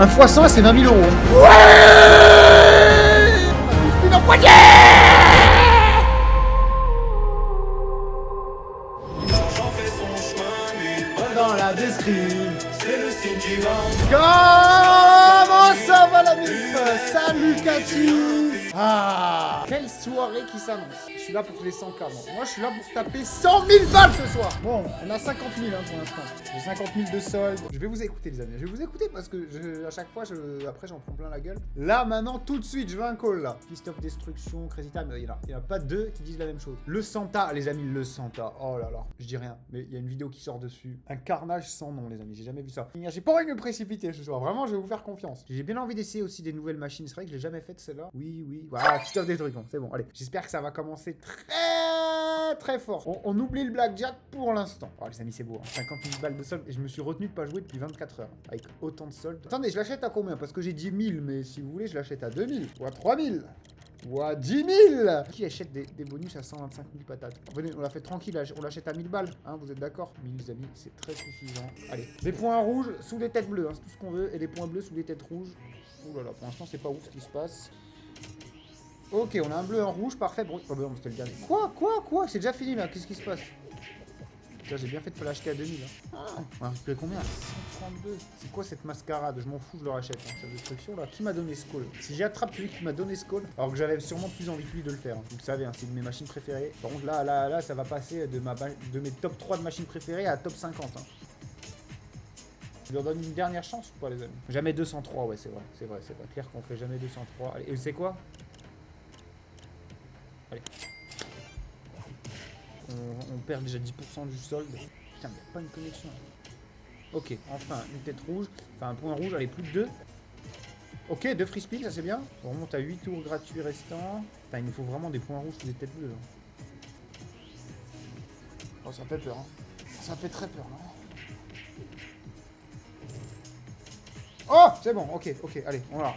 Un fois 100, c'est 20 000 euros. Dans la description, c'est le signe divin. Comment ça va la mif? Salut Cathy. Ah, quelle soirée qui s'annonce. Je suis là pour les 100K moi je suis là pour taper 100 000 balles ce soir. Bon, on a 50 000 hein, pour l'instant. J'ai 50 000 de solde. Je vais vous écouter les amis, je vais vous écouter parce que à chaque fois, après j'en prends plein la gueule. Là maintenant, tout de suite, je veux un call là. Fist of Destruction, Crazy Time, il y en a pas deux qui disent la même chose. Le Santa, les amis, le Santa. Oh là là, je dis rien, mais il y a une vidéo qui sort dessus. Un carnage sans nom les amis, j'ai jamais vu ça. J'ai pas envie de me précipiter ce soir, vraiment je vais vous faire confiance. J'ai bien envie d'essayer aussi des nouvelles machines, c'est vrai que je l'ai jamais fait celle-là. Oui, voilà, Fist of Destruction, c'est bon, allez. J'espère que ça va commencer très fort. On oublie le blackjack pour l'instant. Oh les amis, c'est beau, hein. 50 000 balles de solde et je me suis retenu de pas jouer depuis 24 heures avec autant de solde. Attendez, je l'achète à combien? Parce que j'ai 10 000, mais si vous voulez, je l'achète à 2 000 ou à 3 000 ou à 10 000. Qui achète des bonus à 125 000 patates? Venez, on l'a fait tranquille, on l'achète à 1000 balles, hein, vous êtes d'accord? 1000 les amis, c'est très suffisant. Allez, des points rouges sous des têtes bleues, hein, c'est tout ce qu'on veut, et des points bleus sous des têtes rouges. Ouh là là, pour l'instant c'est pas ouf ce qui se passe. Ok, on a un bleu et un rouge, parfait. Bon, oh, c'était le dernier. Quoi? C'est déjà fini là, qu'est-ce qui se passe? Putain, j'ai bien fait de pas l'acheter à 2000. Hein. On a récupéré combien? 132. C'est quoi cette mascarade? Je m'en fous, je le rachète. Hein. Cette destruction là. Qui m'a donné ce call? Si j'attrape celui qui m'a donné ce call, alors que j'avais sûrement plus envie que lui de le faire. Hein. Vous le savez, hein, c'est une de mes machines préférées. Par contre, là, ça va passer de mes top 3 de machines préférées à top 50. Hein. Je leur donne une dernière chance ou pas, les amis? Jamais 203, ouais, c'est vrai. Clair qu'on fait jamais 203. Allez, et c'est quoi? Allez. On perd déjà 10% du solde. Putain, mais pas une connexion. Ok, enfin, une tête rouge. Enfin, un point rouge, allez, plus de 2. Ok, 2 free spin, ça c'est bien. On remonte à 8 tours gratuits restants. Putain, il nous faut vraiment des points rouges ou des têtes bleues. Hein. Oh, ça fait peur. Hein. Ça fait très peur, là. Oh, c'est bon, ok, allez, on l'a,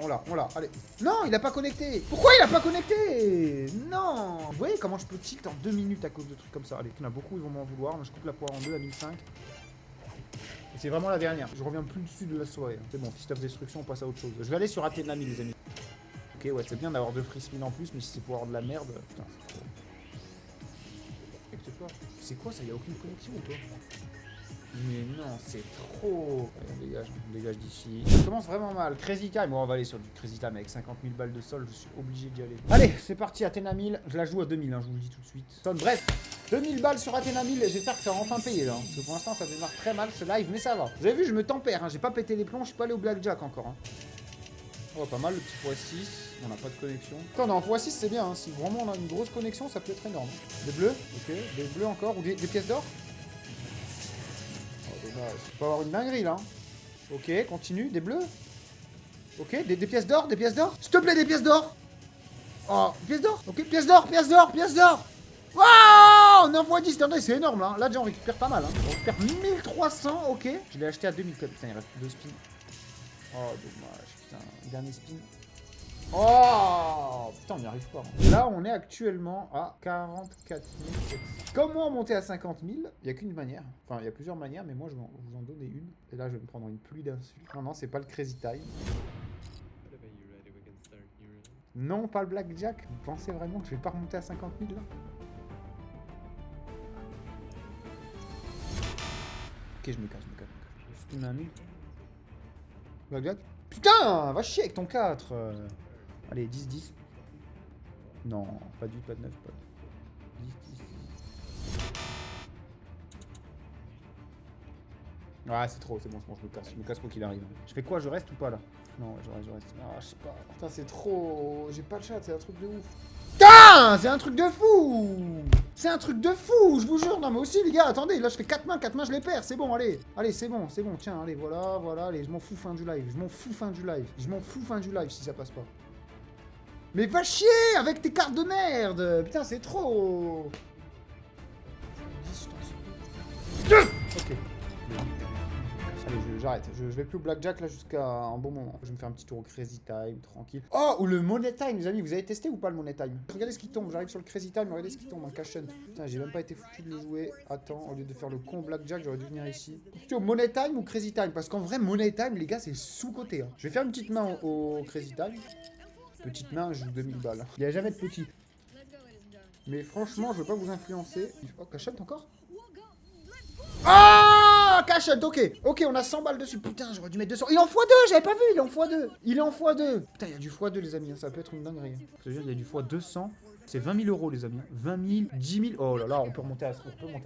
allez. Non, il a pas connecté. Pourquoi il a pas connecté? Non. Vous voyez comment je peux tilt en 2 minutes à cause de trucs comme ça? Allez, il y en a beaucoup, ils vont m'en vouloir. Je coupe la poire en deux à 1005. Et c'est vraiment la dernière. Je reviens plus dessus de la soirée. C'est bon, Fist of Destruction, on passe à autre chose. Je vais aller sur Athéna 1000, les amis. Ok, ouais, c'est bien d'avoir 2 free spin en plus, mais si c'est pour avoir de la merde... Putain, c'est trop... C'est quoi ça? Y a aucune connexion ou quoi? Mais non, c'est trop... Allez, on dégage d'ici. Ça commence vraiment mal. Crazy Time. Bon, on va aller sur du Crazy Time avec 50 000 balles de sol. Je suis obligé d'y aller. Allez, c'est parti, Athéna 1000. Je la joue à 2000, hein, je vous le dis tout de suite. Bref, 2000 balles sur Athéna 1000. J'espère que ça va enfin payer, là. Parce que pour l'instant, ça démarre très mal ce live, mais ça va. Vous avez vu, je me tempère. Hein. J'ai pas pété les plombs. Je suis pas allé au blackjack encore. Hein. Oh, pas mal, le petit x6. On n'a pas de connexion. Attends, en x6, c'est bien. Hein. Si vraiment on a une grosse connexion, ça peut être énorme. Des bleus, ok. Des bleus encore. Ou des pièces d'or. Je peux avoir une dinguerie là. Ok, continue, des bleus. Ok, des pièces d'or, S'il te plaît, des pièces d'or. Oh, pièces d'or. Ok, pièces d'or. Waouh, on envoie 10, attendez, c'est énorme là. Là, déjà, on récupère pas mal. Hein. On récupère 1300, ok. Je l'ai acheté à 2000. Putain, il reste 2 spins. Oh, dommage, putain. Dernier spin. Oh putain, on n'y arrive pas. Hein. Là, on est actuellement à 44 000. Comment monter à 50 000? Il n'y a qu'une manière. Enfin, il y a plusieurs manières, mais moi, je vais vous en donner une. Et là, je vais me prendre une pluie d'insultes. Non, c'est pas le Crazy Time. Non, pas le Blackjack. Vous pensez vraiment que je vais pas remonter à 50 000 là? Ok, je me casse. Je spin à 1000. Blackjack? Putain, va chier avec ton 4. Allez, 10. Non, pas du 9, pas 10. Ah, c'est trop, c'est bon, je me casse quoi qu'il arrive. Je fais quoi, je reste ou pas là? Non, ouais, je reste. Ah, je sais pas. Putain, c'est trop... J'ai pas le chat, c'est un truc de ouf. Putain, c'est un truc de fou. Je vous jure. Non, mais aussi, les gars, attendez, là, je fais 4 mains, je les perds. C'est bon, allez, c'est bon. Tiens, allez, voilà, allez, je m'en fous, fin du live. Je m'en fous, fin du live si ça passe pas. Mais va chier avec tes cartes de merde. Putain, c'est trop. Ok. Allez, j'arrête. Je vais plus au blackjack là jusqu'à un bon moment. Je vais me faire un petit tour au Crazy Time, tranquille. Oh, ou le Money Time, les amis. Vous avez testé ou pas le Money Time? Regardez ce qui tombe. J'arrive sur le Crazy Time, regardez ce qui tombe en cash hunt. Putain, j'ai même pas été foutu de le jouer. Attends, au lieu de faire le con blackjack, j'aurais dû venir ici. Plutôt Money Time ou Crazy Time? Parce qu'en vrai, Money Time, les gars, c'est sous-côté. Hein. Je vais faire une petite main au Crazy Time. Petite main, je joue 2000 balles. Il n'y a jamais de petit. Mais franchement, je veux pas vous influencer. Oh, cash hunt encore? Ah, cash hunt, ok. Ok, on a 100 balles dessus. Putain, j'aurais dû mettre 200. Il est en x2, j'avais pas vu, il est en x2. Il est en x2. Putain, il y a du x2, les amis. Ça peut être une dinguerie. Je veux dire, il y a du x200. C'est 20 000 euros, les amis. 20 000, 10 000. Oh là là, on peut remonter à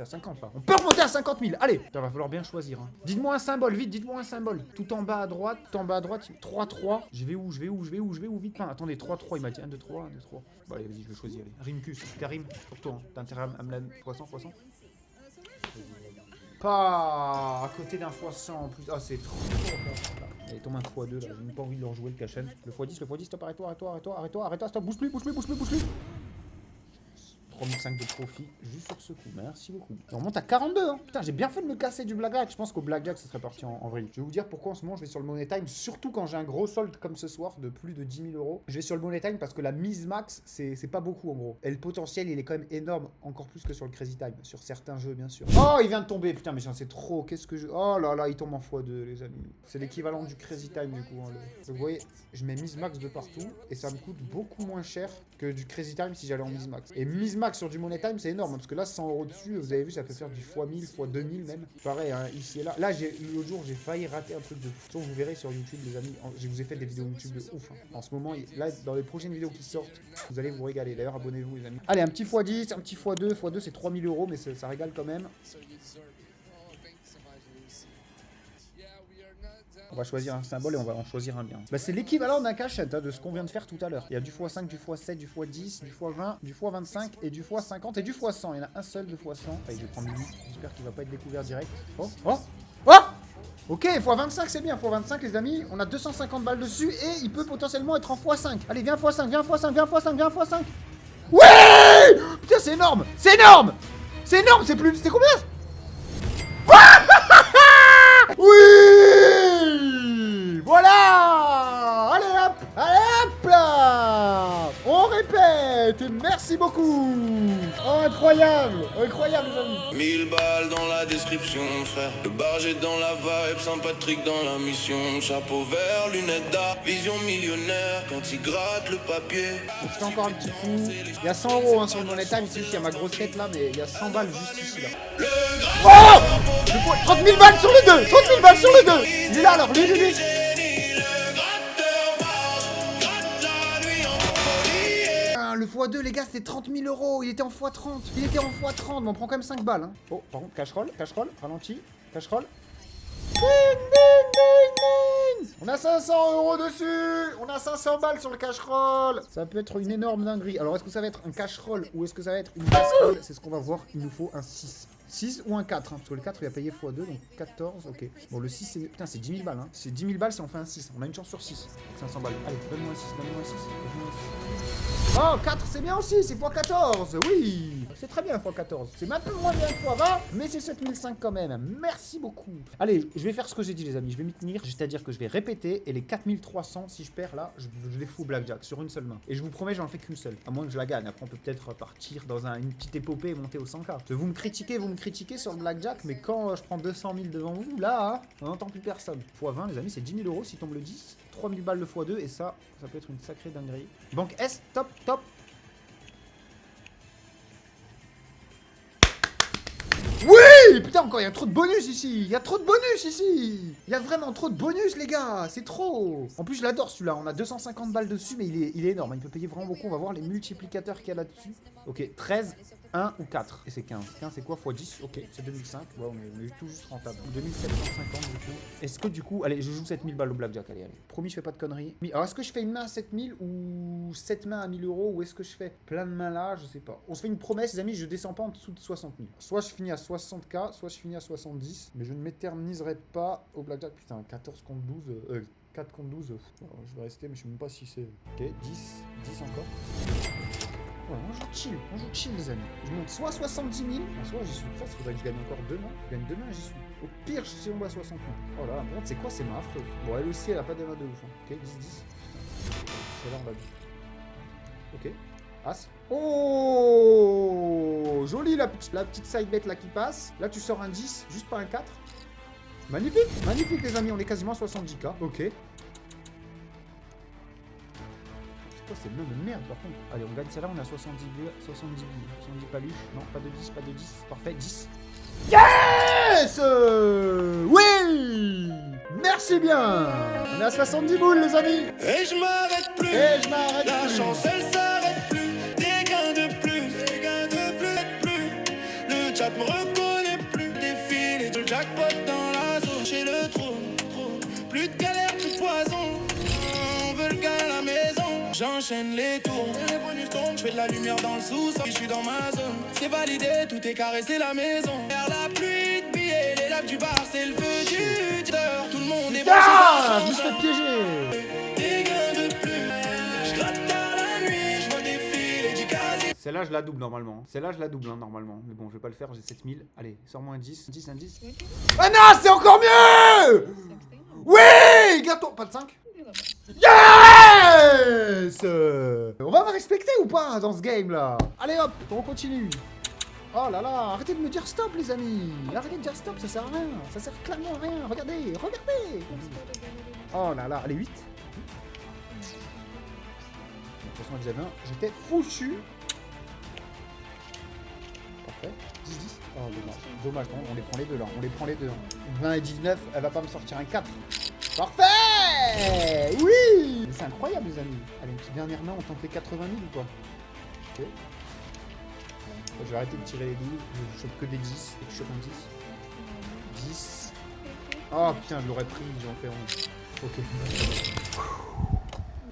50 là. On peut remonter à 50 000. Allez, il va falloir bien choisir. Hein. Dites-moi un symbole, vite, dites-moi un symbole. Tout en bas à droite, 3-3. Je vais où, vite. Enfin, attendez, 3-3, il m'a dit 1, 2, 3, 1, 2, 3. Bon, allez, vas-y, je vais choisir. Allez. Rimkus, Karim, pour toi. Hein. T'as intérêt à me la poisson. Pas à côté d'un x100 en plus. Ah, c'est trop. Allez, tombe un x2 là. J'ai même pas envie de leur jouer le cachen. Le x10, stop, arrête-toi, stop, bouge plus. 3005 de profit juste sur ce coup. Merci beaucoup. On remonte à 42. Hein. Putain, j'ai bien fait de me casser du blackjack. Je pense qu'au blackjack, ça serait parti en vrille. Je vais vous dire pourquoi en ce moment je vais sur le Money Time. Surtout quand j'ai un gros solde comme ce soir de plus de 10 000 euros. Je vais sur le Money Time parce que la mise max, c'est pas beaucoup en gros. Et le potentiel, il est quand même énorme. Encore plus que sur le Crazy Time. Sur certains jeux, bien sûr. Oh, il vient de tomber. Putain, mais j'en sais trop. Qu'est-ce que je. Oh là là, il tombe en x2, les amis. C'est l'équivalent du Crazy Time du coup. Hein, Donc, vous voyez, je mets mise max de partout. Et ça me coûte beaucoup moins cher que du Crazy Time si j'allais en mise max. Et mise max sur du Money Time, c'est énorme, parce que là, 100 euros dessus, vous avez vu, ça peut faire du x1000, x2000 même. Pareil, hein, ici et là. Là, l'autre jour, j'ai failli rater un truc de fou. Vous verrez sur YouTube, les amis, je vous ai fait des vidéos YouTube de ouf. Hein. En ce moment, là, dans les prochaines vidéos qui sortent, vous allez vous régaler. D'ailleurs, abonnez-vous, les amis. Allez, un petit x10, un petit x2. x2, c'est 3000 euros, mais ça régale quand même. On va choisir un symbole et on va en choisir un bien. Bah, c'est l'équivalent d'un cash-out hein, de ce qu'on vient de faire tout à l'heure. Il y a du x5, du x7, du x10, du x20, du x25 et du x50 et du x100. Il y en a un seul de x100. Allez, je vais prendre lui. J'espère qu'il va pas être découvert direct. Oh ok, x25 c'est bien. x25 les amis, on a 250 balles dessus et il peut potentiellement être en x5. Allez, viens x5. Ouais. Putain, c'est énorme. C'est énorme, c'est plus... C'est combien? Oui! Voilà! Allez hop là! On répète! Merci beaucoup! Oh, incroyable les amis! 1000 balles dans la description, frère. Le barge est dans la vibe, Saint-Patrick dans la mission. Chapeau vert, lunettes d'art, vision millionnaire. Quand il gratte le papier. On fait encore un petit coup. Il y a 100 euros hein, sur le Money Time. C'est juste qu'il y a ma grosse tête là, mais il y a 100 balles juste ici là. Oh! 30 000 balles sur les deux! 30 000 balles sur les deux! Il est là alors, lui. Le x2 les gars c'était 30 000 euros, il était en x30, mais on prend quand même 5 balles hein. Oh par contre cash roll, ralenti, cash roll. On a 500 euros dessus. On a 500 balles sur le cash roll. Ça peut être une énorme dinguerie. Alors est-ce que ça va être un cash roll ou est-ce que ça va être une cash roll? C'est ce qu'on va voir, il nous faut un 6. 6 ou un 4, hein, parce que le 4 il a payé x2, donc 14, ok. Bon, le 6, c'est... Putain, c'est 10 000 balles, hein. C'est 10 000 balles si on fait un 6. On a une chance sur 6. 500 balles. Allez, donne-moi un 6, Oh, 4, c'est bien aussi, c'est x14, oui. C'est très bien x14. C'est un peu moins bien que x20, mais c'est 7005 quand même. Merci beaucoup. Allez, je vais faire ce que j'ai dit, les amis. Je vais m'y tenir, c'est-à-dire que je vais répéter, et les 4300, si je perds là, je les fous au blackjack sur une seule main. Et je vous promets, j'en fais qu'une seule. À moins que je la gagne. Après, on peut peut-être partir dans une petite épopée et monter au 100K. Vous me critiquez sur le blackjack, mais quand je prends 200 000 devant vous, là, on n'entend plus personne. x20, les amis, c'est 10 000 euros si tombe le 10. 3000 balles le x2, et ça peut être une sacrée dinguerie. Banque S, top. Oui! Putain, encore, il y a trop de bonus ici. Il y a vraiment trop de bonus, les gars. C'est trop. En plus, je l'adore, celui-là. On a 250 balles dessus, mais il est énorme. Il peut payer vraiment beaucoup. On va voir les multiplicateurs qu'il y a là-dessus. Ok, 13, 1 ou 4. Et c'est 15. 15, c'est quoi x10? Ok, c'est 2005. Ouais, on est tout juste rentable. 2750, du coup. Est-ce que, du coup... Allez, je joue 7000 balles au blackjack. Allez. Promis, je fais pas de conneries. Alors, est-ce que je fais une main à 7000 ou 7 mains à 1000 euros? Ou est-ce que je fais plein de mains là? Je sais pas. On se fait une promesse, les amis. Je descends pas en dessous de 60 000. Soit je finis à 60K, soit je finis à 70. Mais je ne m'éterniserai pas au blackjack. Putain, 14 contre 12... 4 contre 12, je vais rester, mais je sais même pas si c'est... Ok, 10 encore. Ouais, on joue chill les amis. Je monte soit 70 000, soit j'y suis presque, faudrait que je gagne encore demain. Je gagne demain, j'y suis. Au pire, si on bat 60 000. Oh là, par contre, c'est quoi, c'est ma affreuse. Bon, elle aussi, elle a pas de main de ouf. Hein. Ok, 10-10. C'est là, on va bien. Ok. As. Oh, joli la petite side bet là qui passe. Là, tu sors un 10, juste pas un 4. Magnifique, magnifique les amis, on est quasiment à 70k. Ok. C'est le nom de merde par contre. Allez, on gagne celle-là, on a 70 paluches. Non, pas de 10, pas de 10. Parfait, 10. Yes, oui. Merci bien. On est à 70 boules les amis. Et je m'arrête plus. Et je m'arrête plus. La chance elle s'arrête plus. Des gains de plus. Des gains de plus. Le chat me reconnaît plus. Défilé de jackpot dans la zone. Chez le trône. Plus de galère, plus de poison. On veut le gars à la maison. J'enchaîne les tours, les bonus tombent, je fais de la lumière dans le sous-sol, je suis dans ma zone. C'est validé, tout est carré, c'est la maison. Vers la pluie de billets, les laves du bar, c'est le feu du tuteur. Tout le monde est branché, Ah, je me suis fait piéger. des gains de plus. Je gratte tard la nuit, je vois défiler du casier. Celle-là, je la double normalement. Celle-là, je la double normalement. Mais bon, je vais pas le faire, j'ai 7000. Allez, sors-moi un 10. 10, un 10. Ah non, c'est encore mieux. Oui, gâteau. Pas de 5. Yes. On va me respecter ou pas dans ce game là? Allez hop, on continue. Oh là là, arrêtez de me dire stop les amis. Arrêtez de dire stop, ça sert à rien. Ça sert clairement à rien. Regardez, regardez. Oh là là, allez 8. Attention à 1, j'étais foutu. Parfait. 10-10. Oh dommage. Dommage, non, on les prend les deux là. On les prend les deux. 20 et 19, elle va pas me sortir un 4. Parfait. Oui. C'est incroyable les amis. Allez, une petite dernière main, on tente les 80 000 ou quoi? Ok. Je vais arrêter de tirer les 12. Je chope que des 10. Et je chope un 10. 10. Oh putain, je l'aurais pris, j'en fais 11. Ok.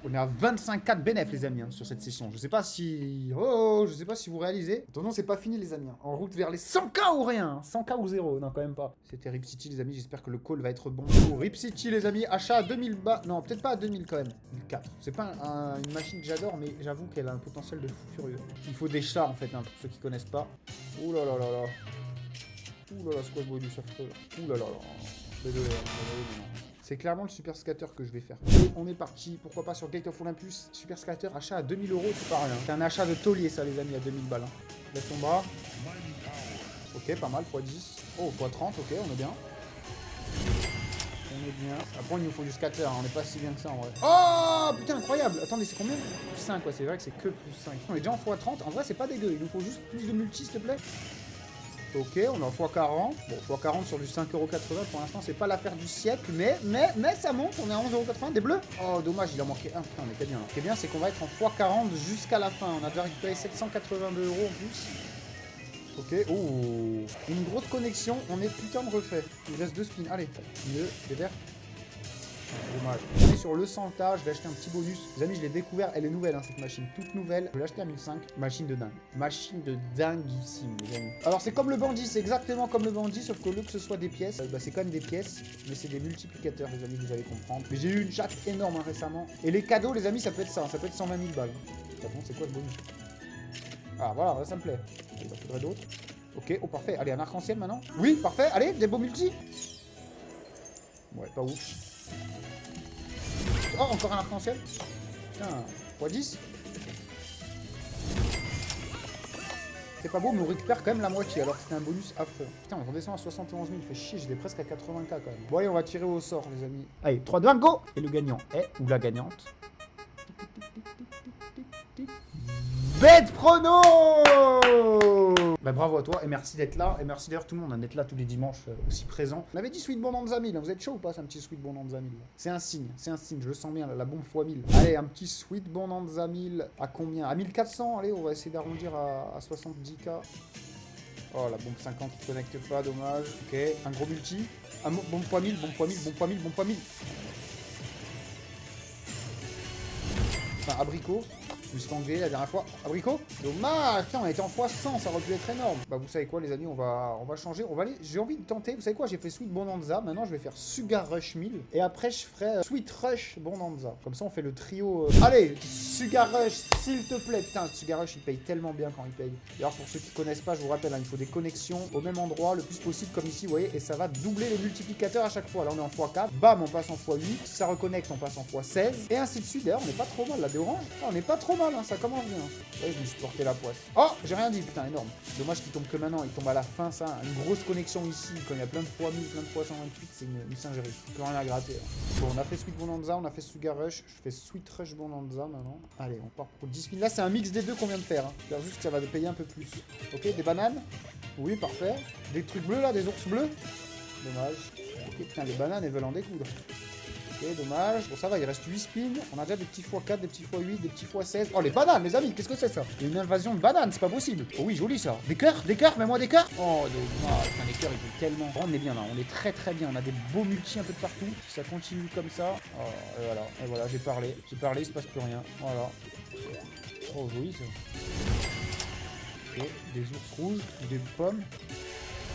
On est à 25K de bénéf les amis hein, sur cette session. Je sais pas si... Oh, je sais pas si vous réalisez. Attention, c'est pas fini les amis. Hein. En route vers les 100K ou rien. 100K ou 0. Non, quand même pas. C'était Rip City les amis. J'espère que le call va être bon. Oh, Rip City les amis. Achat à 2000 bas. Non, peut-être pas à 2000 quand même. 1004. C'est pas une machine que j'adore, mais j'avoue qu'elle a un potentiel de fou furieux. Il faut des chats en fait, hein, pour ceux qui connaissent pas. Ouh là là là là. Ouh là là, squash boy du affreux. Ouh là là là. Désolé, désolé. C'est clairement le super scatter que je vais faire. Et on est parti, pourquoi pas sur Gate of Olympus. Super scatter, achat à 2000 €, c'est pas rien. C'est un achat de taulier ça les amis, à 2000 balles. Hein. Laisse ton bras. Ok, pas mal, x10. Oh, x30, ok, on est bien. On est bien. Après, il nous faut du scatter, hein. On est pas si bien que ça en vrai. Oh, putain, incroyable. Attendez, c'est combien? Plus 5, ouais, c'est vrai que c'est que plus 5. On est déjà en x30, en vrai, c'est pas dégueu. Il nous faut juste plus de multi, s'il te plaît. Ok, on est en x40. Bon, x40 sur du 5,80 € pour l'instant, c'est pas l'affaire du siècle, mais ça monte. On est à 11,80 €. Des bleus. Oh, dommage, il a manqué un. Putain, on était bien là. Ce qui est bien, c'est qu'on va être en x40 jusqu'à la fin. On a déjà récupéré 782 € en plus. Ok, oh, une grosse connexion. On est putain de refait. Il reste 2 spins. Allez, des verts. Dommage. On est sur le Santa, je vais acheter un petit bonus. Les amis, je l'ai découvert, elle est nouvelle hein, cette machine, toute nouvelle. Je vais l'acheter à 1005. Machine de dingue. Machine de dinguissime, les amis. Alors c'est comme le bandit, c'est exactement comme le bandit, sauf qu'au lieu que ce soit des pièces, c'est quand même des pièces, mais c'est des multiplicateurs, les amis, vous allez comprendre. Mais j'ai eu une chatte énorme hein, récemment. Et les cadeaux, les amis, ça peut être ça, ça peut être 120 000 balles. Attends, c'est quoi le bonus? Ah voilà, ça me plaît. Il en faudrait d'autres. Ok, oh parfait. Allez, un arc-en-ciel maintenant. Oui, parfait. Allez, des beaux multi. Ouais, pas ouf. Oh, encore un arc-en-ciel. Putain, x10. C'est pas beau, mais on récupère quand même la moitié, alors que c'était un bonus affreux. Putain, on redescend à 71 000, fait chier, j'étais presque à 80K quand même. Bon, allez, on va tirer au sort, les amis. Allez, 3, 2, 1, go. Et le gagnant est, ou la gagnante, Bet Prono. Bah bravo à toi et merci d'être là. Et merci d'ailleurs tout le monde d'être là tous les dimanches aussi présent. On avait dit Sweet Bonanza 1000, vous êtes chaud ou pas? C'est un petit Sweet Bonanza 1000. C'est un signe, je le sens bien, la bombe x 1000. Allez, un petit Sweet Bonanza 1000 à combien? À 1400, allez, on va essayer d'arrondir à 70K. Oh, la bombe 50 qui connecte pas, dommage. Ok, un gros multi. Un bombe x 1000, bombe x 1000, bombe x 1000, bombe x 1000. Enfin, abricot. Je me suis engueulé la dernière fois. Abricot. Dommage. Putain, on a été en x100, ça aurait pu être énorme. Bah, vous savez quoi, les amis, on va changer. On va aller. J'ai envie de tenter. Vous savez quoi, j'ai fait Sweet Bonanza. Maintenant, je vais faire Sugar Rush 1000. Et après, je ferai Sweet Rush Bonanza. Comme ça, on fait le trio. Allez, Sugar Rush, s'il te plaît. Putain, Sugar Rush, il paye tellement bien quand il paye. D'ailleurs, pour ceux qui connaissent pas, je vous rappelle, hein, il faut des connexions au même endroit le plus possible, comme ici, vous voyez. Et ça va doubler les multiplicateurs à chaque fois. Là, on est en x4. Bam, on passe en x8. Si ça reconnecte, on passe en x16. Et ainsi de suite. D'ailleurs, on n'est pas trop mal. Là, des oranges. Ah, on n'est pas trop mal, hein, ça commence bien. Ouais, je me suis porté la poisse. Oh, j'ai rien dit, putain, énorme. Dommage qu'il tombe que maintenant. Il tombe à la fin, ça. Une grosse connexion ici. Quand il y a plein de fois 1000, plein de fois 128, c'est une singerie. Plus rien à gratter. Hein. Bon, on a fait Sweet Bonanza, on a fait Sugar Rush. Je fais Sweet Rush Bonanza maintenant. Allez, on part pour 10 000. Là, c'est un mix des deux qu'on vient de faire. Hein. J'espère juste que ça va payer un peu plus. Ok, des bananes. Oui, parfait. Des trucs bleus là, des ours bleus. Dommage. Ok, putain, les bananes, elles veulent en découdre. Ok, dommage. Bon, ça va, il reste 8 spins. On a déjà des petits x4, des petits x8, des petits x16. Oh, les bananes, les amis, qu'est-ce que c'est ça? Il y a une invasion de bananes, c'est pas possible. Oh oui, joli ça. Des cœurs, mets-moi des cœurs. Oh, dommage. Putain, les cœurs, ils veulent tellement. On est bien là, on est très très bien. On a des beaux multis un peu de partout. Si ça continue comme ça. Oh, et voilà, j'ai parlé, il se passe plus rien. Voilà. Oh, joli ça. Ok, des ours rouges, des pommes.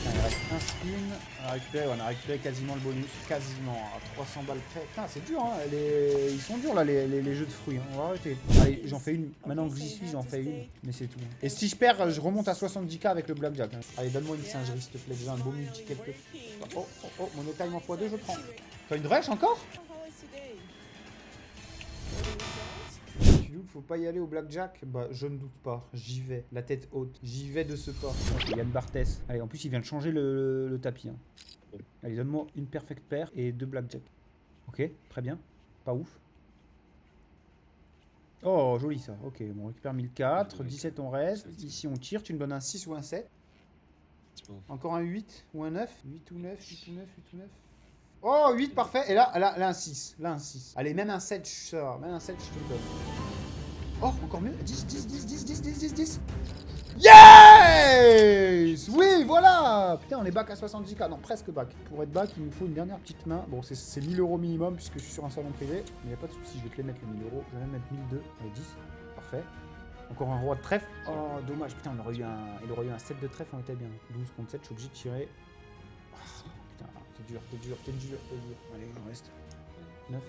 Il reste un spin. On a récupéré quasiment le bonus. Quasiment à 300 balles près. Putain, c'est dur, hein. Ils sont durs là, les jeux de fruits. Hein. On va arrêter. Allez, j'en fais une. Maintenant que j'y suis, j'en fais une. Mais c'est tout. Et si je perds, je remonte à 70k avec le blackjack. Hein. Allez, donne-moi une singerie, s'il te plaît. Déjà un beau multi quelque. Oh, mon time en x2, je prends. T'as une rush encore? Faut pas y aller au blackjack? Bah, je ne doute pas. J'y vais. La tête haute. J'y vais de ce pas. Okay, Yann Barthès. Allez, en plus, il vient de changer le tapis. Hein. Allez, donne-moi une perfect paire et 2 blackjack. Ok, très bien. Pas ouf. Oh, joli ça. Ok, bon, on récupère 1004. 17, on reste. Ici, on tire. Tu me donnes un 6 ou un 7. Encore un 8 ou un 9. 8 ou 9, 8 ou 9, 8 ou 9. Oh, 8, parfait. Et là, un 6. Là, un 6. Allez, même un 7, je sors. Même un 7, je te le donne. Oh, encore mieux. 10. Yes! Oui, voilà! Putain, on est back à 70k. Non, presque back. Pour être back, il me faut une dernière petite main. Bon, c'est 1000 € minimum puisque je suis sur un salon privé. Mais il n'y a pas de souci, je vais te les mettre les 1000 €. Je vais même mettre 1002. Allez, 10. Parfait. Encore un roi de trèfle. Oh, dommage. Putain, il aurait eu un 7 de trèfle, on était bien. 12 contre 7, je suis obligé de tirer. Oh, putain, t'es dur. Allez, il en reste 9.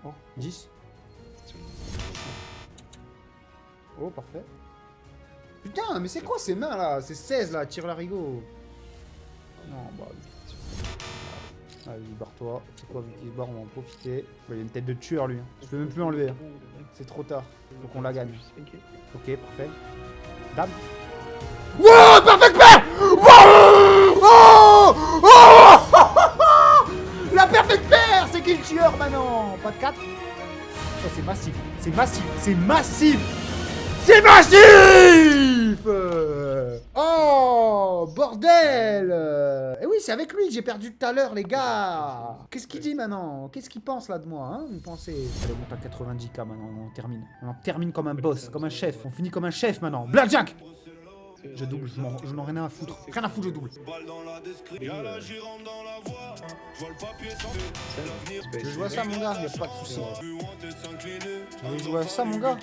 Oh, 10. Oh, parfait. Putain, mais c'est quoi ces mains là? C'est 16 là, tire l'arigot. Non, bah. Allez, barre-toi. C'est quoi, vu qu'il se barre, on va en profiter. Il y a une tête de tueur lui. Je peux même plus enlever. Hein. C'est trop tard. Donc on la gagne. Ok, parfait. Dame. Wow, perfect pair! Wow! Oh! La perfect pair! C'est qui le tueur maintenant? Pas de 4? Oh, c'est massif. Oh, bordel! Et oui, c'est avec lui que j'ai perdu tout à l'heure, les gars. Qu'est-ce qu'il dit maintenant? Qu'est-ce qu'il pense là de moi, hein? Vous pensez? Allez, on monte à 90k maintenant, on termine. On termine comme un boss, comme un chef. On finit comme un chef maintenant. Blackjack! Je double, je n'en ai rien à foutre. Rien à foutre, je double. Je vais jouer à ça, mon gars, y'a pas de soucis. Je vais jouer à ça, mon gars.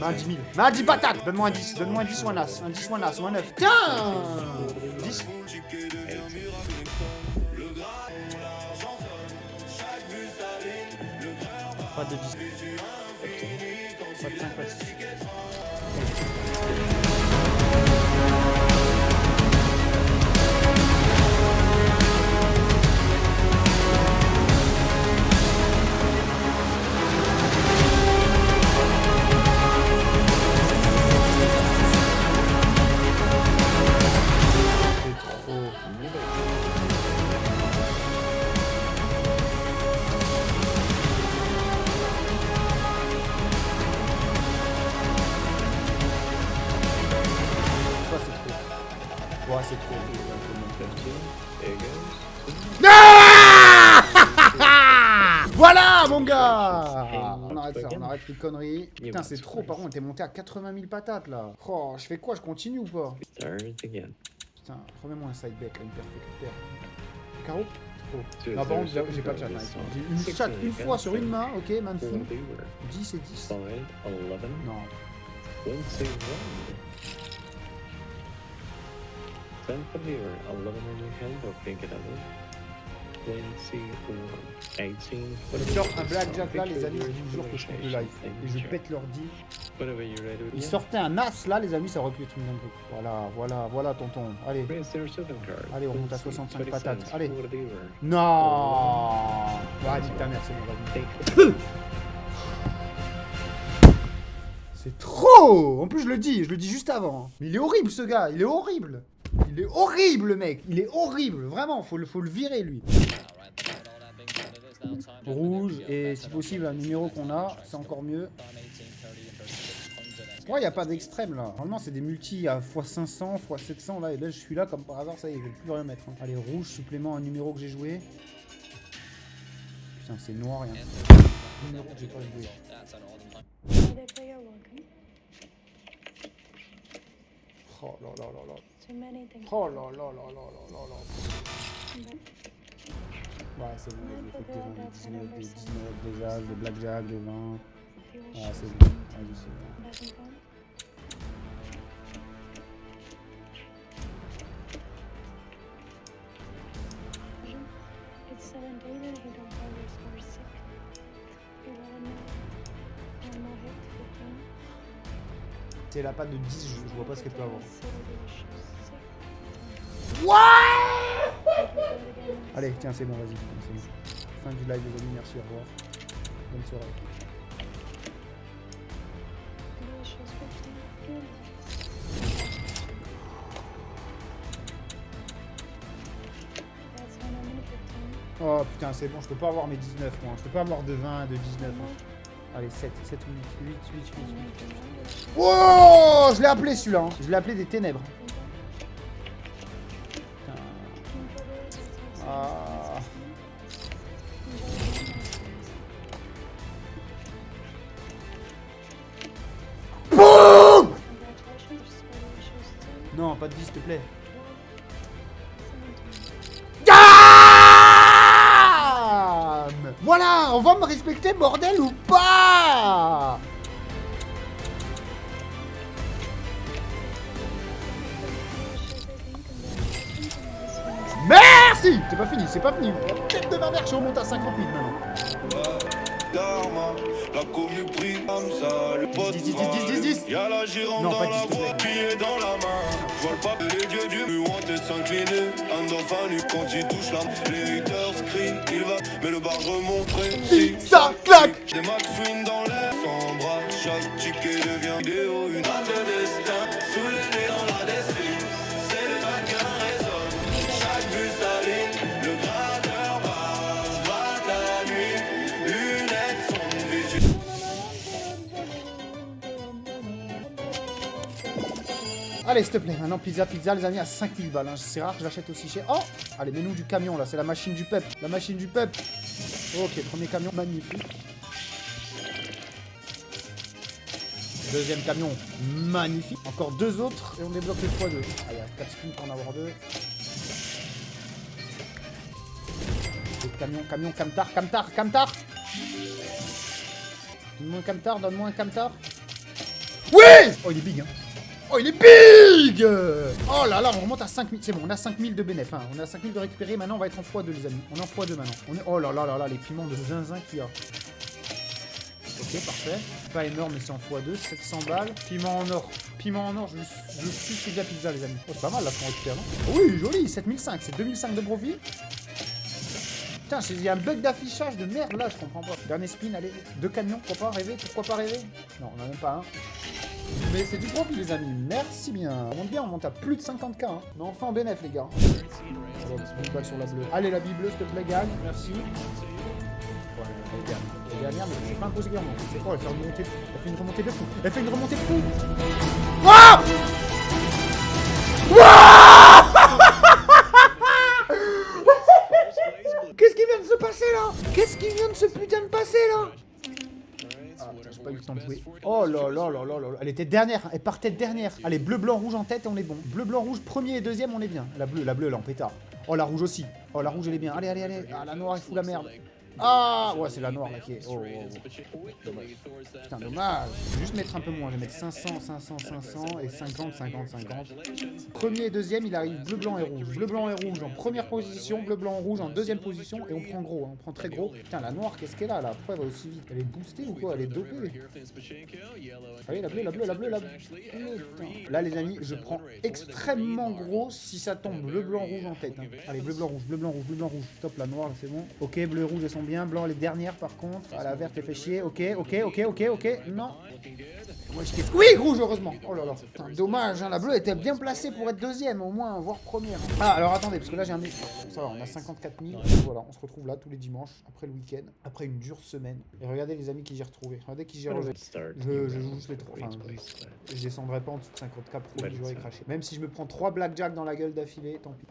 Bah, 10 000. Bah, 10 patates. Donne-moi un 10. Donne-moi un 10 ou un as. Un 10 ou un as ou un 9. Tiens 10. Pas de 10. Pas de 5, pas de 6. Ouais, c'est trop. Voilà, mon gars! On arrête ça, on arrête les conneries. Putain, c'est trop. Par contre, on était monté à 80 000 patates là. Oh, je fais quoi? Je continue ou pas? Putain, remets-moi un side bet, là, une perfect paire. Carreau? Non, par contre, j'ai pas de chat. J'ai une chat une fois sur une main, ok, main de fou. 10 et 10. Non. 18. Il sort un blackjack là, les amis, je vous jure que je coupe le live. Et je pète l'ordi. Il sortait un as là, les amis, ça aurait pu être une dinguerie. Voilà, tonton. Allez, on remonte à 65 patates. Allez. Non. Ouais, dis ta mère, c'est bon, vas-y. C'est trop. En plus, je le dis juste avant. Mais il est horrible, ce gars, il est horrible. Il est horrible, le mec. Il est horrible, vraiment, faut le virer, lui. Rouge, et si possible, un numéro qu'on a, c'est encore mieux. Ouais, il n'y a pas d'extrême, là. Normalement, c'est des multis à x500, x700, là. Et là, je suis là, comme par hasard, ça y est, je vais plus rien mettre. Hein. Allez, rouge, supplément, un numéro que j'ai joué. Putain, c'est noir, rien. Numéro que j'ai pas joué. Oh là là là là. Oh là là là là là là. Ouais, c'est bon, j'ai fait des 19, des as, des blackjack, des 20. Ah, c'est bon. Vas-y, c'est bon. Si elle a pas de 10, je vois pas ce qu'elle peut avoir. Ouais. Allez, tiens, c'est bon, vas-y. Fin du live, les amis, merci, au revoir. Bonne soirée. Oh putain, c'est bon, je peux pas avoir mes 19 moi. Je peux pas avoir de 20, de 19. Hein. Allez, 7, 8. Oh, je l'ai appelé celui-là. Hein. Je l'ai appelé des ténèbres. Putain. Ah. Boum. Non, pas de 10, s'il te plaît. Voilà, on va me respecter, bordel, ou pas? Merci. C'est pas fini, c'est pas fini. Tête de ma mère, je remonte à 50 000 maintenant. La commu pris comme ça, le pote 10. Y'a la gérante dans la voie, billet dans la main. Je vois le pape et les dieux du mur en tête s'incliner. Un enfant nu quand il touche l'âme. Les haters crient, il va, mais le bar remonte précis. Ça claque. Des McSween dans l'air, sans bras. Chaque ticket devient vidéo, une âme de destin. Sous le nez dans la description, c'est le vainqueur résonne. Chaque vue s'aligne, le gradeur bat la nuit. Lunettes sont visuelles. Allez, s'il te plaît, maintenant pizza, les amis, à 5000 balles. Hein. C'est rare que je l'achète aussi cher. Oh, allez, mets-nous du camion, là, c'est la machine du peuple. La machine du peuple. Ok, premier camion, magnifique. Deuxième camion, magnifique. Encore deux autres, et on débloque les x2. Ah, il y a 4 spins pour en avoir deux. Camion, camtar. Donne-moi un camtar. Oui. Oh, il est big, hein. Oh, il est big. Oh là là, on remonte à 5000. C'est bon, on a 5000 de bénéf. Hein. On a 5000 de récupérer. Maintenant, on va être en x2, les amis. On est en x2 maintenant. Oh là là là là, les piments de zinzin qu'il y a. Ok, parfait. Pas énorme, mais c'est en x2. 700 balles. Piment en or, je suis déjà pizza, les amis. Oh, c'est pas mal là qu'on récupère, non? Oui, joli, 7005. C'est 2005 de profit. Putain, il y a un bug d'affichage de merde là, je comprends pas. Dernier spin, allez. 2 camions, pourquoi pas rêver? Non, on en a même pas un. Mais c'est du profit, les amis. Merci bien. On monte bien, on monte à plus de 50K. Hein. Mais enfin en bénéf, les gars. Allez, balle sur la bleue. Allez, la bille bleue, s'il te plaît, gagne. Merci. Ouais, elle gagne, mais c'est pas impossible qu'elle remonte. C'est quoi? Elle fait une remontée. Elle fait une remontée de fou. Elle fait une remontée de fou. Wouah! Wouah! Qu'est-ce qui vient de se passer là? Qu'est-ce qui vient de se putain de passer là? Ah, j'ai pas eu le temps de jouer. Oh là là là là là. Elle était dernière, elle partait dernière. Allez, bleu, blanc, rouge en tête et on est bon. Bleu, blanc, rouge, premier et deuxième, on est bien. La bleue, elle est en pétard. Oh, la rouge aussi. Oh, la rouge, elle est bien. Allez, allez, allez. Ah, la noire, il fout la merde. Ah, ouais, c'est la noire là qui est. Oh, dommage. Putain, dommage. Je vais juste mettre un peu moins. Je vais mettre 500, 500, 500 et 50, 50, 50. Premier et deuxième, il arrive bleu, blanc et rouge. Bleu, blanc et rouge en première position. Bleu, blanc, rouge en deuxième position. Et on prend gros. Hein. On prend très gros. Putain, la noire, qu'est-ce qu'elle a là? Pourquoi elle va aussi vite? Elle est boostée ou quoi? Elle est dopée? Allez, la bleue, la bleue, la bleue, la bleue. Putain. Là, les amis, je prends extrêmement gros si ça tombe bleu, blanc, rouge en tête. Hein. Allez, bleu, blanc, rouge, bleu, blanc, rouge, bleu, blanc, rouge. Top, la noire, c'est bon. Ok, bleu, rouge, elles sont bien. Blanc, les dernières par contre. Ah, la verte, elle fait chier. Ok, ok, ok, ok, ok. Non. Oui, rouge, heureusement. Oh là là. Putain, dommage, hein. La bleue était bien placée pour être deuxième, au moins, voire première. Ah, alors attendez, parce que là, j'ai un... Ça va, on a 54 000. Voilà, on se retrouve là tous les dimanches, après le week-end, après une dure semaine. Et regardez les amis qui j'ai retrouvés. Regardez qui j'ai rejeté. Je joue juste les trois. Enfin, je descendrai pas en dessous de 50K pro, j'aurais craché. Même si je me prends 3 blackjack dans la gueule d'affilée, tant pis.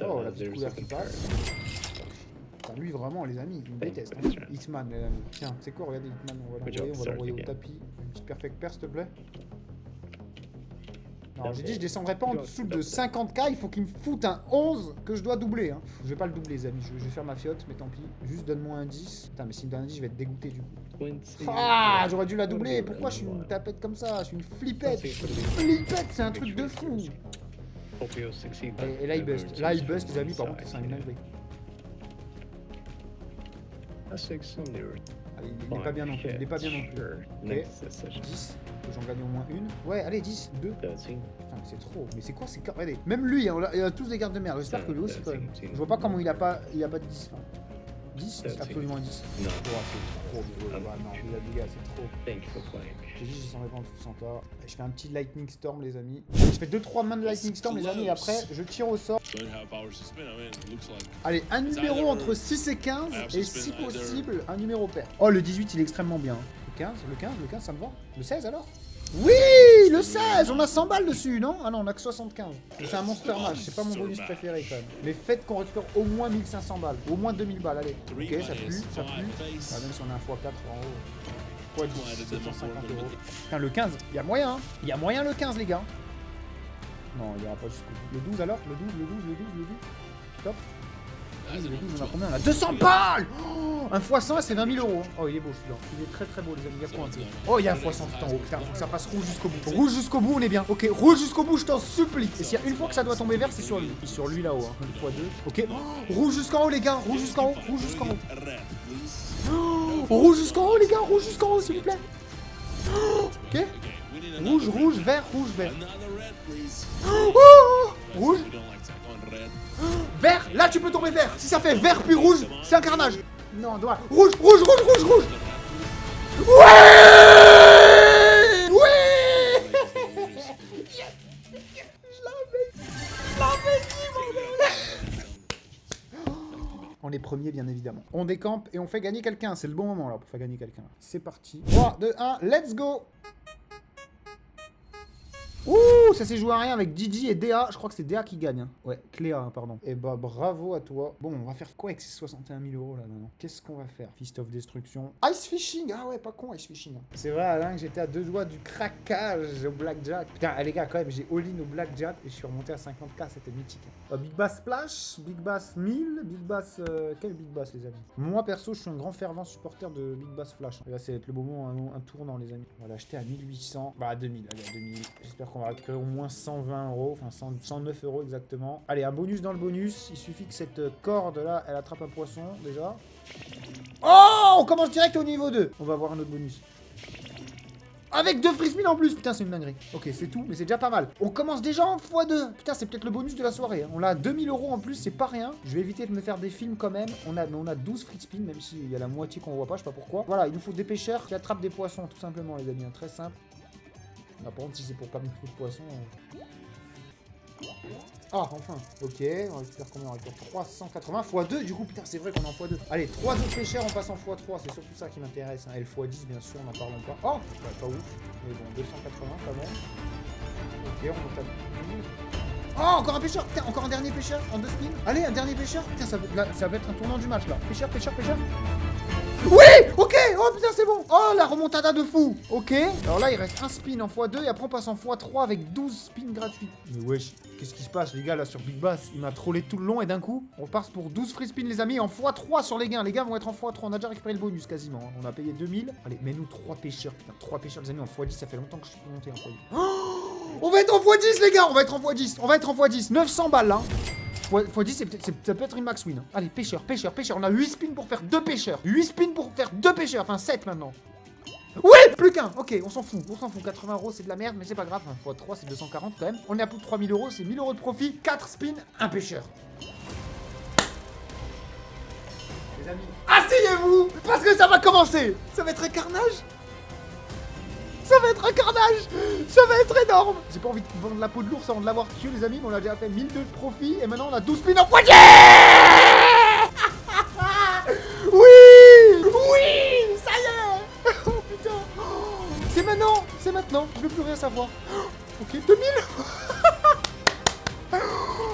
Oh, la petite couleur qui passe. Enfin, lui, vraiment, les amis, il me déteste. Hein. Hitman, les amis. Tiens, c'est quoi, regardez Hitman, on va l'envoyer au tapis. Une petite perfect pair, s'il te plaît. Alors, j'ai dit, je descendrai pas en dessous de 50K, il faut qu'il me foute un 11 que je dois doubler. Hein. Je vais pas le doubler, les amis, je vais faire ma fiotte, mais tant pis. Juste donne-moi un 10. Putain, mais s'il me donne un 10, je vais être dégoûté du coup. Ah, j'aurais dû la doubler. Pourquoi je suis une tapette comme ça? Je suis une flippette. Flippette, c'est un truc de fou. Et là, il bust. Là, il bust, les amis, par contre, c'est un dinguerie. Allez, il n'est pas bien non plus. Il est pas bien non plus. Ok. 10. J'en gagne au moins une. Ouais, allez, 10. 2. Putain, mais c'est trop. Mais c'est quoi ces cartes? Regardez. Même lui, hein, il a tous des cartes de merde. J'espère que lui aussi, quand même. Je vois pas comment il a pas de 10. Enfin, 10, c'est absolument un 10. Non, c'est trop. Non, les gars, c'est trop. J'ai dit, j'en ai pas en dessous de 100K. Je fais un petit Lightning Storm, les amis. Je fais 2-3 mains de Lightning Storm, les amis, et après, je tire au sort. Allez, un numéro entre 6 et 15, et si possible, un numéro pair. Oh, le 18, il est extrêmement bien. Le 15, ça me va. Le 16 alors? Oui, le 16, on a 100 balles dessus, non? Ah non, on a que 75. C'est un monster match, c'est pas mon bonus préféré quand même. Mais faites qu'on récupère au moins 1500 balles, au moins 2000 balles, allez. Ok, ça pue, ça pue. Ah, même si on a un x4 en haut. x10, 750 euros. Putain, le 15, il y a moyen, hein. Il y a moyen le 15, les gars. Non, il y aura pas jusqu'au bout. Le 12 alors? Le 12. Top. Le 12, on a combien? On a 200 balles. Oh, un x100, c'est 20 000 euros. Oh, il est beau celui-là. Il est très très beau, les amis. Il y a quoi un peu? Oh, il y a un x100 tout en haut. Putain, faut que ça passe rouge jusqu'au bout. Rouge jusqu'au bout, on est bien. Ok, rouge jusqu'au bout, je t'en supplie. Et s'il y a une fois que ça doit tomber vert, c'est sur lui. Sur lui là-haut. Hein. 1 x 2. Ok. Oh, rouge jusqu'en haut, les gars. Rouge jusqu'en haut. Rouge jusqu'en haut. Oh, rouge jusqu'en haut, les gars. Rouge jusqu'en haut, s'il vous plaît. Oh, ok. Rouge, vert, vert. Oh, rouge. Vert, là tu peux tomber vert. Si ça fait vert puis rouge, c'est un carnage. Non, doit. Rouge. Ouais. Je l'avais dit, bordel. On est premier, bien évidemment. On décampe et on fait gagner quelqu'un. C'est le bon moment là pour faire gagner quelqu'un. C'est parti. 3, 2, 1, let's go. Ouh, ça s'est joué à rien avec Didi et DA. Je crois que c'est DA qui gagne. Hein. Ouais, Cléa, hein, pardon. Et bah, bravo à toi. Bon, on va faire quoi avec ces 61 000 euros là maintenant? Qu'est-ce qu'on va faire? Fist of Destruction. Ice Fishing. Ah ouais, pas con, Ice Fishing. Hein. C'est vrai, Alain, que j'étais à 2 doigts du craquage au Blackjack. Putain, les gars, quand même, j'ai all-in au Blackjack et je suis remonté à 50K. C'était mythique. Hein. Big Bass Splash, Big Bass 1000, Big Bass. Quel Big Bass, les amis? Moi, perso, je suis un grand fervent supporter de Big Bass Flash. Et là, c'est le moment, un tournant, les amis. On va l'acheter à 1800. Bah, à 2000. Allez, à 2000. J'espère qu'on va récupérer au moins 120 euros, enfin 109 euros exactement. Allez, un bonus dans le bonus. Il suffit que cette corde là, elle attrape un poisson déjà. Oh, on commence direct au niveau 2. On va avoir un autre bonus. Avec 2 free spins en plus. Putain, c'est une dinguerie. Ok, c'est tout, mais c'est déjà pas mal. On commence déjà en x2. Putain, c'est peut-être le bonus de la soirée. Hein. On a 2000 euros en plus, c'est pas rien. Je vais éviter de me faire des films quand même. On a 12 free spins, même s'il y a la moitié qu'on voit pas, je sais pas pourquoi. Voilà, il nous faut des pêcheurs qui attrapent des poissons, tout simplement, les amis. Hein. Très simple. Ah, par contre, si c'est pour pas me faire de poisson. Ah, enfin. Ok, on récupère combien? On récupère 380 x2. Du coup, putain, c'est vrai qu'on est en x2. Allez, 3 autres pêcheurs, on passe en x3. C'est surtout ça qui m'intéresse. Hein. Et le x10, bien sûr, n'en parlons pas. Oh, ouais, pas ouf. Mais bon, 280 quand même. Ok, on monte à... Oh, encore un pêcheur. Putain, encore un dernier pêcheur en 2 spins. Allez, un dernier pêcheur. Putain, ça va être un tournant du match là. Pêcheur. Oui. Ok. Oh putain, c'est bon. Oh, la remontada de fou. Ok. Alors là, il reste un spin en x2 et après on passe en x3 avec 12 spins gratuits. Mais wesh, qu'est-ce qui se passe les gars là sur Big Bass? Il m'a trollé tout le long et d'un coup, on passe pour 12 free spins les amis en x3 sur les gains. Les gains vont être en x3. On a déjà récupéré le bonus quasiment. Hein. On a payé 2000. Allez, mets-nous 3 pêcheurs. Putain, 3 pêcheurs les amis en x10. Ça fait longtemps que je suis monté en x10. Oh, on va être en x10 les gars. On va être en x10. On va être en x10. 900 balles hein. x10, ça peut être une max win. Hein. Allez, pêcheur. On a 8 spins pour faire 2 pêcheurs. 8 spins pour faire 2 pêcheurs. Enfin, 7 maintenant. Oui, plus qu'un. Ok, on s'en fout. 80 euros, c'est de la merde, mais c'est pas grave. Enfin, x3, c'est 240 quand même. On est à plus de 3000 euros. C'est 1000 euros de profit. 4 spins, 1 pêcheur. Les amis, asseyez-vous parce que ça va commencer. Ça va être un carnage. Ça va être un carnage. Ça va être énorme. J'ai pas envie de vendre la peau de l'ours avant de l'avoir tué les amis, mais on a déjà fait 1002 de profit et maintenant on a 12 spins en foyer. Oui. Oui, ça y est. Oh putain. C'est maintenant. Je veux plus rien savoir. Ok, 2000.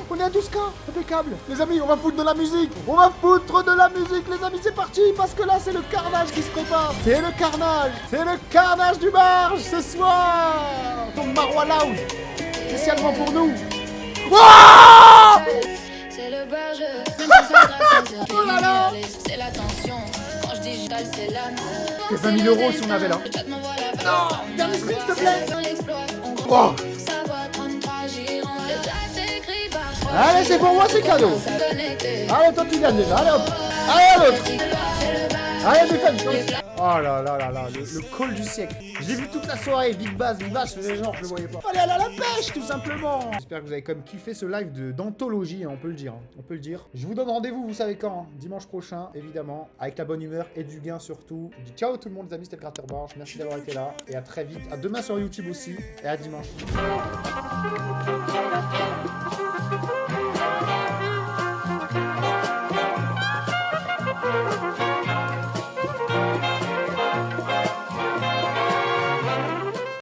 On est à 12K, impeccable. Les amis, on va foutre de la musique. Les amis, c'est parti. Parce que là, c'est le carnage qui se prépare. C'est le carnage du barge ce soir. Donc Marwa Loud, spécialement pour nous. Wow. C'est le barge. Oh là là. C'est la tension. Quand je digital, c'est la. C'est 20 000 euros si on avait là. Non, dernier sprint, s'il te plaît. Wow. Allez, c'est pour moi, c'est cadeau. Allez, toi, tu gagnes déjà. Allez, hop. Allez, l'autre. Allez, Buffon. Oh là là là là, le call du siècle. J'ai vu toute la soirée, Big Bass, les gens, je le voyais pas. Allez, aller à la pêche, tout simplement. J'espère que vous avez quand même kiffé ce live d'anthologie, hein, on peut le dire. On peut le dire. Je vous donne rendez-vous, vous savez quand, hein, dimanche prochain, évidemment, avec la bonne humeur et du gain surtout. Je dis ciao tout le monde, les amis, c'était le Craterbarge. Merci d'avoir été là. Et à très vite. À demain sur YouTube aussi. Et à dimanche.